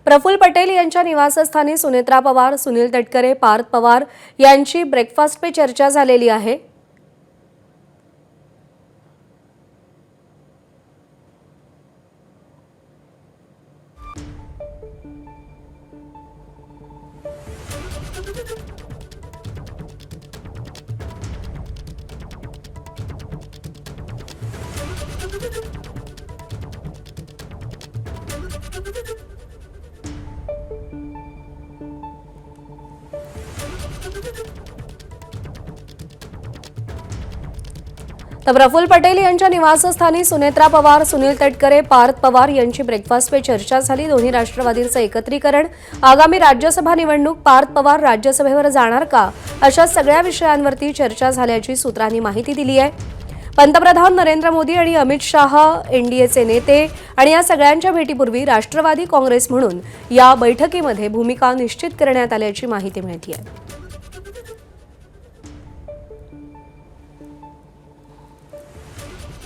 प्रफुल्ल पटेल यांच्या निवासस्थानी सुनेत्रा पवार, सुनील तटकरे, पार्थ पवार यांची ब्रेकफास्ट पे चर्चा झालेली आहे। तर प्रफुल्ल पटेल यांच्या निवासस्थानी सुनेत्रा पवार, सुनील तटकरे, पार्थ पवार यांची ब्रेकफास्ट पे चर्चा झाली। दोन्ही राष्ट्रवादींचं एकत्रीकरण, आगामी राज्यसभा निवडणूक, पार्थ पवार राज्यसभेवर जाणार का, अशा सगळ्या विषयांवरती चर्चा झाल्याची सूत्रांनी माहिती दिली आहे। पंतप्रधान नरेंद्र मोदी आणि अमित शाह एनडीएचे नेते आणि या सगळ्यांच्या भेटीपूर्वी राष्ट्रवादी काँग्रेस म्हणून या बैठकीमध्ये भूमिका निश्चित करण्यात आल्याची माहिती मिळते आहे।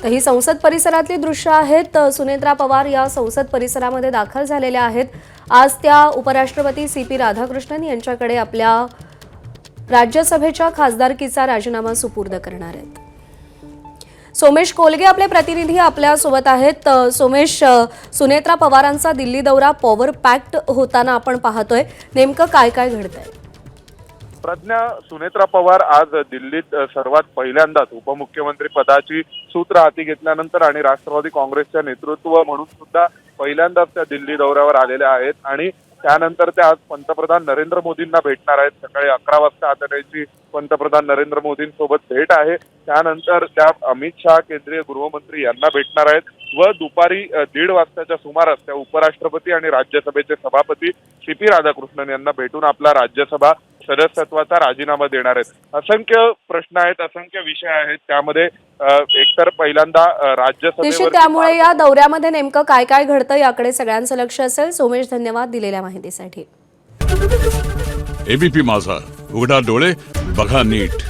तर ही संसद परिसरातली दृश्य आहेत। सुनेत्रा पवार या संसद परिसरामध्ये दाखल झालेल्या आहेत। आज त्या उपराष्ट्रपती सीपी राधाकृष्णन यांच्याकडे आपल्या राज्यसभेच्या खासदारकीचा राजीनामा सुपूर्द करणार आहेत। सोमेश कोलगे आपले प्रतिनिधी आपल्या सोबत आहेत। सोमेश, सुनेत्रा पवारांचा दिल्ली दौरा पॉवर पॅक्ड होताना आपण पाहतोय, नेमकं काय काय घडतंय? प्रज्ञा, सुनेत्रा पवार आज दिल्लीत सर्वात पहिल्यांदाच उपमुख्यमंत्री पदाची सूत्र हाती घेतल्यानंतर आणि राष्ट्रवादी काँग्रेसच्या नेतृत्व म्हणून सुद्धा पहिल्यांदाच त्या दिल्ली दौऱ्यावर आलेल्या आहेत आणि त्यानंतर त्या आज पंतप्रधान नरेंद्र मोदींना भेटणार आहेत। सकाळी 11 वाजता आता त्यांची पंतप्रधान नरेंद्र मोदींसोबत भेट आहे। त्यानंतर त्या अमित शाह केंद्रीय गृहमंत्री यांना भेटणार आहेत व दुपारी 1:30 वाजताच्या सुमारास त्या उपराष्ट्रपती आणि राज्यसभेचे सभापती सीपी राधाकृष्णन यांना भेटून आपला राज्यसभा सदस्यत्वाचा राजीनामा देणार आहेत। असंख्य प्रश्न आहेत, असंख्य विषय आहेत, त्यामध्ये एकतर पहिल्यांदा राज्यसभेवर त्यामुळे या दौऱ्यामध्ये नेमकं काय काय घडतं याकडे सगळ्यांचं लक्ष असेल। सोमेश, धन्यवाद दिलेल्या माहितीसाठी। एबीपी माझा, उघडा डोळे बघा नीट।